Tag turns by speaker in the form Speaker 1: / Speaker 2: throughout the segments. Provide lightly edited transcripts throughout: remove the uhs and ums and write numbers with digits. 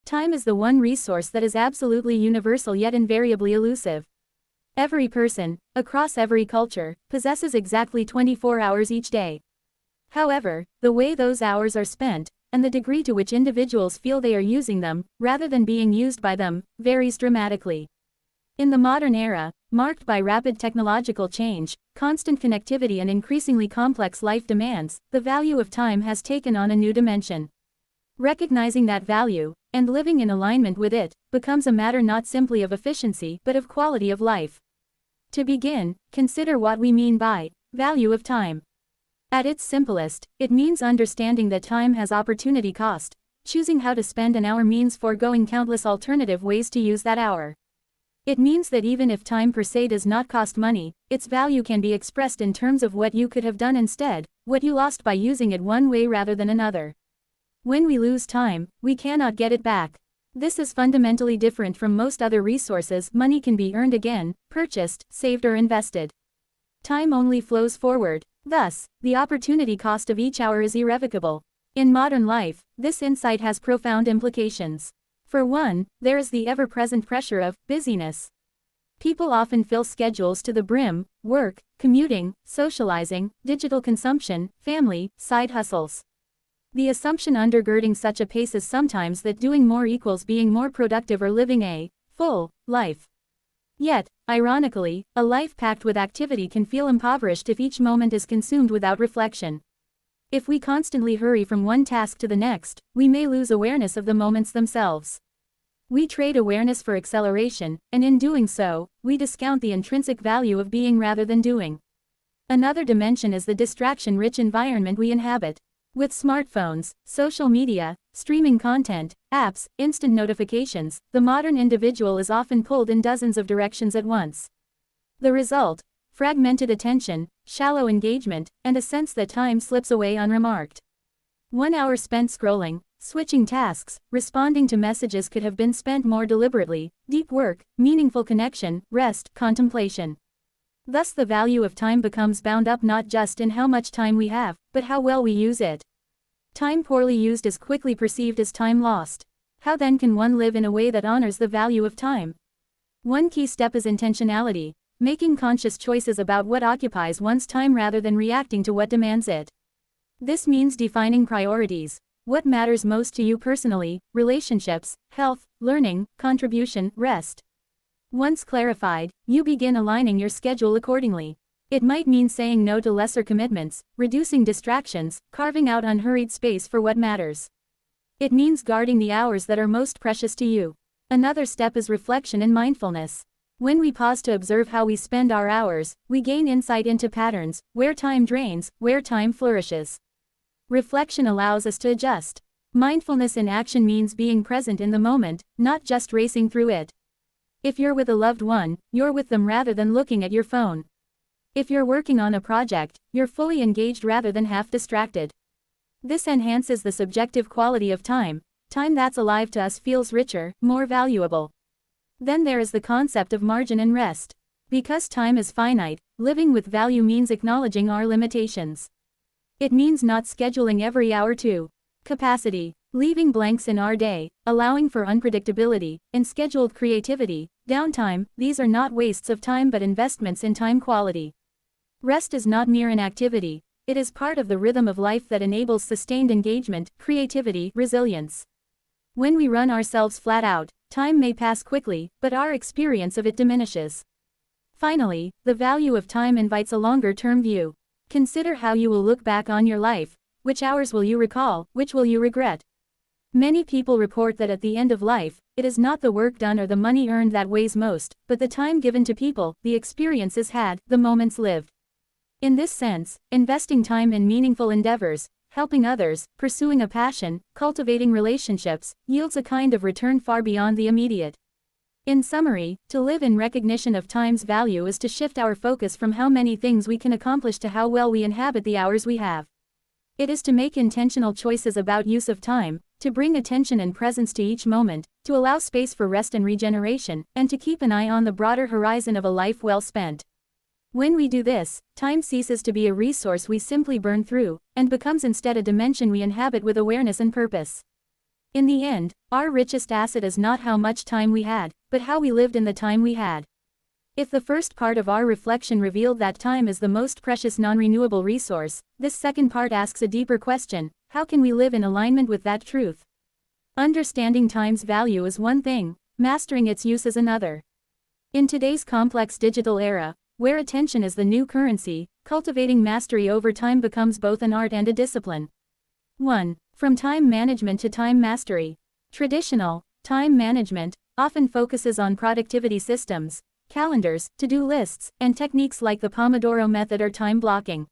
Speaker 1: Time is the one resource that is absolutely universal yet invariably elusive. Every person, across every culture, possesses exactly 24 hours each day. However, the way those hours are spent, and the degree to which individuals feel they are using them, rather than being used by them, varies dramatically. In the modern era, marked by rapid technological change, constant connectivity and increasingly complex life demands, the value of time has taken on a new dimension. Recognizing that value, and living in alignment with it, becomes a matter not simply of efficiency but of quality of life. To begin, consider what we mean by value of time. At its simplest, it means understanding that time has opportunity cost. Choosing how to spend an hour means foregoing countless alternative ways to use that hour. It means that even if time per se does not cost money, its value can be expressed in terms of what you could have done instead, what you lost by using it one way rather than another. When we lose time, we cannot get it back. This is fundamentally different from most other resources. Money can be earned again, purchased, saved or invested. Time only flows forward. Thus, the opportunity cost of each hour is irrevocable. In modern life, this insight has profound implications. For one, there is the ever-present pressure of busyness. People often fill schedules to the brim: work, commuting, socializing, digital consumption, family, side hustles. The assumption undergirding such a pace is sometimes that doing more equals being more productive or living a full life. Yet, ironically, a life packed with activity can feel impoverished if each moment is consumed without reflection. If we constantly hurry from one task to the next, we may lose awareness of the moments themselves. We trade awareness for acceleration, and in doing so, we discount the intrinsic value of being rather than doing. Another dimension is the distraction-rich environment we inhabit. With smartphones, social media, streaming content, apps, instant notifications, the modern individual is often pulled in dozens of directions at once. The result: fragmented attention, shallow engagement, and a sense that time slips away unremarked. 1 hour spent scrolling, switching tasks, responding to messages could have been spent more deliberately: deep work, meaningful connection, rest, contemplation. Thus the value of time becomes bound up not just in how much time we have, but how well we use it. Time poorly used is quickly perceived as time lost. How then can one live in a way that honors the value of time? One key step is intentionality, making conscious choices about what occupies one's time rather than reacting to what demands it. This means defining priorities. What matters most to you personally: relationships, health, learning, contribution, rest. Once clarified, you begin aligning your schedule accordingly. It might mean saying no to lesser commitments, reducing distractions, carving out unhurried space for what matters. It means guarding the hours that are most precious to you. Another step is reflection and mindfulness. When we pause to observe how we spend our hours, we gain insight into patterns: where time drains, where time flourishes. Reflection allows us to adjust. Mindfulness in action means being present in the moment, not just racing through it. If you're with a loved one, you're with them rather than looking at your phone. If you're working on a project, you're fully engaged rather than half distracted. This enhances the subjective quality of time. Time that's alive to us feels richer, more valuable. Then there is the concept of margin and rest. Because time is finite, living with value means acknowledging our limitations. It means not scheduling every hour to capacity, leaving blanks in our day, allowing for unpredictability, and scheduled creativity, downtime. These are not wastes of time but investments in time quality. Rest is not mere inactivity, it is part of the rhythm of life that enables sustained engagement, creativity, resilience. When we run ourselves flat out, time may pass quickly, but our experience of it diminishes. Finally, the value of time invites a longer-term view. Consider how you will look back on your life. Which hours will you recall, which will you regret? Many people report that at the end of life, it is not the work done or the money earned that weighs most, but the time given to people, the experiences had, the moments lived. In this sense, investing time in meaningful endeavors, helping others, pursuing a passion, cultivating relationships, yields a kind of return far beyond the immediate. In summary, to live in recognition of time's value is to shift our focus from how many things we can accomplish to how well we inhabit the hours we have. It is to make intentional choices about use of time, to bring attention and presence to each moment, to allow space for rest and regeneration, and to keep an eye on the broader horizon of a life well spent. When we do this, time ceases to be a resource we simply burn through, and becomes instead a dimension we inhabit with awareness and purpose. In the end, our richest asset is not how much time we had, but how we lived in the time we had. If the first part of our reflection revealed that time is the most precious non-renewable resource, this second part asks a deeper question: how can we live in alignment with that truth? Understanding time's value is one thing, mastering its use is another. In today's complex digital era, where attention is the new currency, cultivating mastery over time becomes both an art and a discipline. 1. From time management to time mastery. Traditional time management often focuses on productivity systems, calendars, to-do lists, and techniques like the Pomodoro method or time blocking.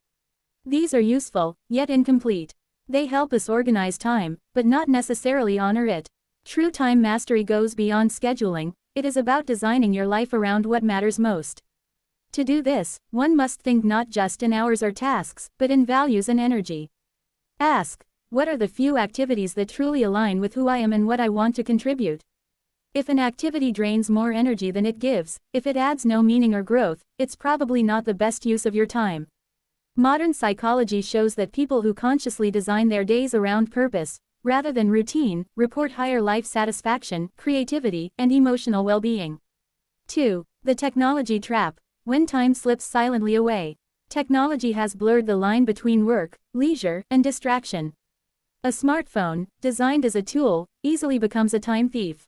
Speaker 1: These are useful, yet incomplete. They help us organize time, but not necessarily honor it. True time mastery goes beyond scheduling. It is about designing your life around what matters most. To do this, one must think not just in hours or tasks, but in values and energy. Ask, what are the few activities that truly align with who I am and what I want to contribute? If an activity drains more energy than it gives, if it adds no meaning or growth, it's probably not the best use of your time. Modern psychology shows that people who consciously design their days around purpose, rather than routine, report higher life satisfaction, creativity, and emotional well-being. 2. The technology trap. When time slips silently away. Technology has blurred the line between work, leisure, and distraction. A smartphone, designed as a tool, easily becomes a time thief.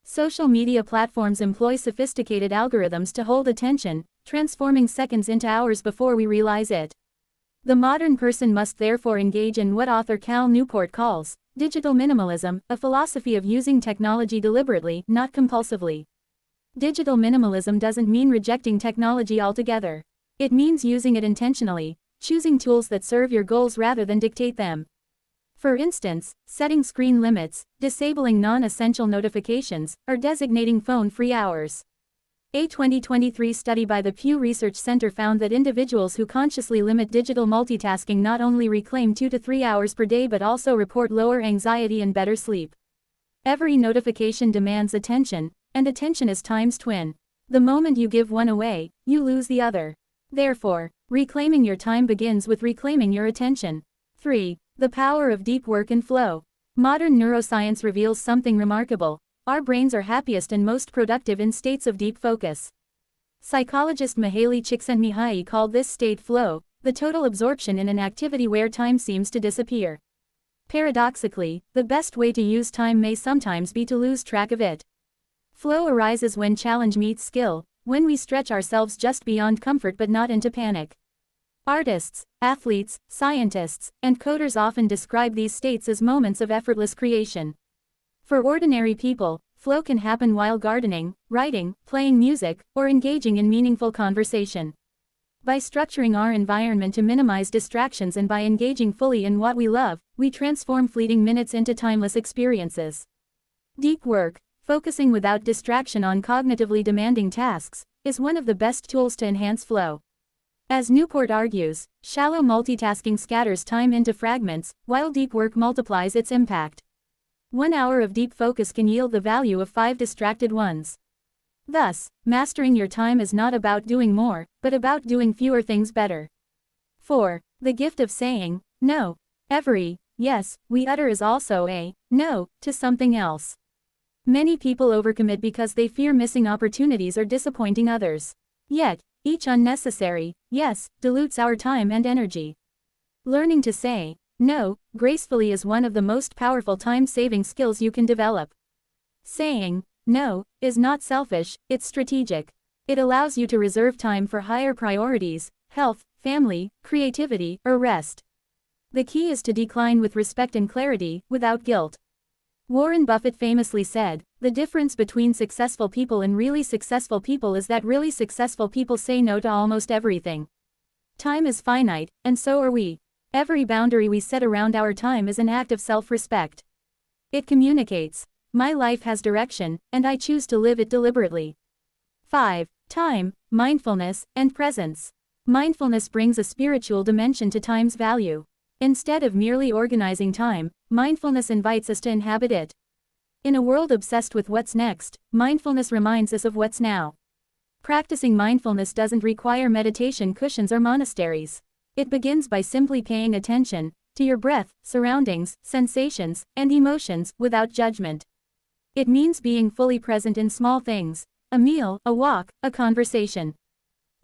Speaker 1: Social media platforms employ sophisticated algorithms to hold attention, transforming seconds into hours before we realize it. The modern person must therefore engage in what author Cal Newport calls digital minimalism, a philosophy of using technology deliberately, not compulsively. Digital minimalism doesn't mean rejecting technology altogether. It means using it intentionally, choosing tools that serve your goals rather than dictate them. For instance, setting screen limits, disabling non-essential notifications, or designating phone-free hours. A 2023 study by the Pew Research Center found that individuals who consciously limit digital multitasking not only reclaim 2 to 3 hours per day but also report lower anxiety and better sleep. Every notification demands attention, and attention is time's twin. The moment you give one away, you lose the other. Therefore, reclaiming your time begins with reclaiming your attention. 3. The power of deep work and flow. Modern neuroscience reveals something remarkable. Our brains are happiest and most productive in states of deep focus. Psychologist Mihaly Csikszentmihalyi called this state flow, the total absorption in an activity where time seems to disappear. Paradoxically, the best way to use time may sometimes be to lose track of it. Flow arises when challenge meets skill, when we stretch ourselves just beyond comfort but not into panic. Artists, athletes, scientists, and coders often describe these states as moments of effortless creation. For ordinary people, flow can happen while gardening, writing, playing music, or engaging in meaningful conversation. By structuring our environment to minimize distractions and by engaging fully in what we love, we transform fleeting minutes into timeless experiences. Deep work, focusing without distraction on cognitively demanding tasks, is one of the best tools to enhance flow. As Newport argues, shallow multitasking scatters time into fragments, while deep work multiplies its impact. 1 hour of deep focus can yield the value of 5 distracted ones. Thus, mastering your time is not about doing more, but about doing fewer things better. 4. The gift of saying no. Every yes we utter is also a no to something else. Many people overcommit because they fear missing opportunities or disappointing others. Yet, each unnecessary yes dilutes our time and energy. Learning to say no gracefully is one of the most powerful time-saving skills you can develop. Saying no is not selfish, it's strategic. It allows you to reserve time for higher priorities, health, family, creativity, or rest. The key is to decline with respect and clarity, without guilt. Warren Buffett famously said, "The difference between successful people and really successful people is that really successful people say no to almost everything." Time is finite, and so are we. Every boundary we set around our time is an act of self-respect. It communicates, "My life has direction, and I choose to live it deliberately." 5. Time, mindfulness, and presence. Mindfulness brings a spiritual dimension to time's value. Instead of merely organizing time, mindfulness invites us to inhabit it. In a world obsessed with what's next, mindfulness reminds us of what's now. Practicing mindfulness doesn't require meditation cushions or monasteries. It begins by simply paying attention, to your breath, surroundings, sensations, and emotions, without judgment. It means being fully present in small things: a meal, a walk, a conversation.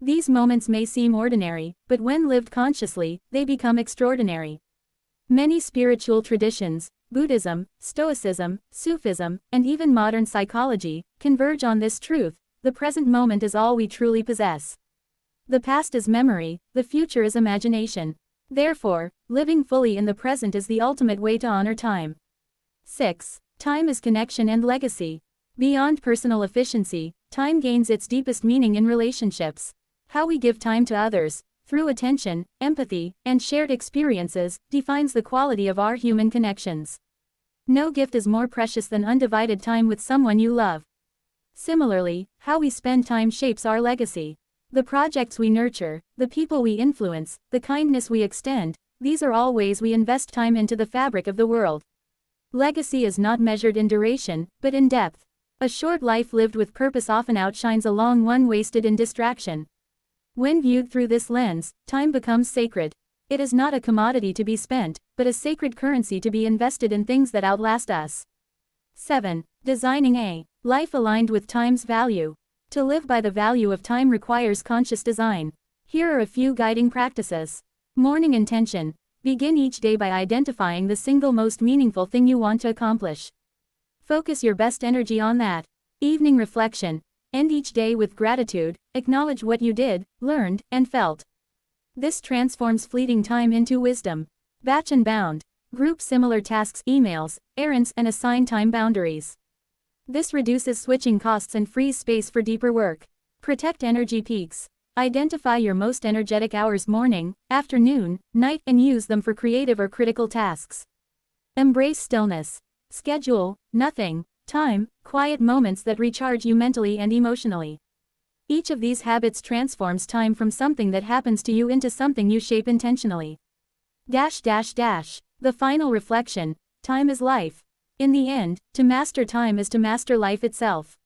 Speaker 1: These moments may seem ordinary, but when lived consciously, they become extraordinary. Many spiritual traditions, Buddhism, Stoicism, Sufism, and even modern psychology, converge on this truth: the present moment is all we truly possess. The past is memory, the future is imagination. Therefore, living fully in the present is the ultimate way to honor time. 6. Time is connection and legacy. Beyond personal efficiency, time gains its deepest meaning in relationships. How we give time to others, through attention, empathy, and shared experiences, defines the quality of our human connections. No gift is more precious than undivided time with someone you love. Similarly, how we spend time shapes our legacy. The projects we nurture, the people we influence, the kindness we extend, these are all ways we invest time into the fabric of the world. Legacy is not measured in duration, but in depth. A short life lived with purpose often outshines a long one wasted in distraction. When viewed through this lens, time becomes sacred. It is not a commodity to be spent, but a sacred currency to be invested in things that outlast us. 7. Designing a life aligned with time's value. To live by the value of time requires conscious design. Here are a few guiding practices. Morning intention. Begin each day by identifying the single most meaningful thing you want to accomplish. Focus your best energy on that. Evening reflection. End each day with gratitude, acknowledge what you did, learned, and felt. This transforms fleeting time into wisdom. Batch and bound. Group similar tasks, emails, errands, and assign time boundaries. This reduces switching costs and frees space for deeper work. Protect energy peaks. Identify your most energetic hours: morning, afternoon, night, and use them for creative or critical tasks. Embrace stillness. Schedule nothing time, quiet moments that recharge you mentally and emotionally. Each of these habits transforms time from something that happens to you into something you shape intentionally. The final reflection: time is life. In the end, to master time is to master life itself.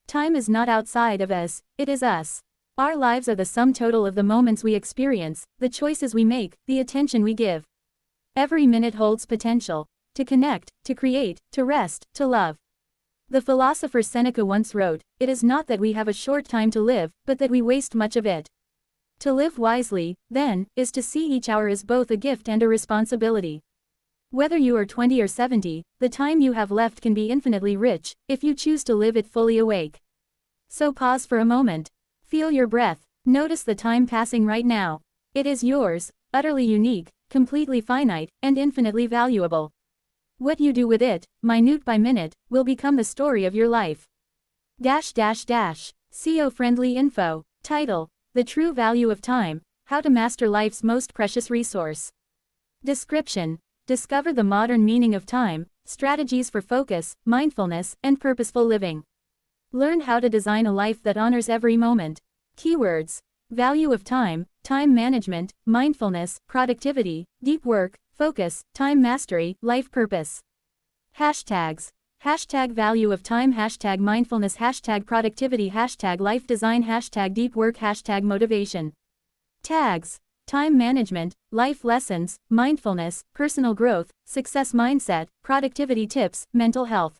Speaker 1: Time is not outside of us, it is us. Our lives are the sum total of the moments we experience, the choices we make, the attention we give. Every minute holds potential to connect, to create, to rest, to love. The philosopher Seneca once wrote, "It is not that we have a short time to live, but that we waste much of it." To live wisely, then, is to see each hour as both a gift and a responsibility. Whether you are 20 or 70, the time you have left can be infinitely rich, if you choose to live it fully awake. So pause for a moment. Feel your breath. Notice the time passing right now. It is yours, utterly unique, completely finite, and infinitely valuable. What you do with it, minute by minute, will become the story of your life. SEO Friendly Info. Title: The True Value of Time, How to Master Life's Most Precious Resource. Description: Discover the modern meaning of time, strategies for focus, mindfulness, and purposeful living. Learn how to design a life that honors every moment. Keywords: value of time, time management, mindfulness, productivity, deep work, focus, time mastery, life purpose. Hashtags: hashtag value of time, hashtag mindfulness, hashtag productivity, hashtag life design, hashtag deep work, hashtag motivation. Tags: time management, life lessons, mindfulness, personal growth, success mindset, productivity tips, mental health.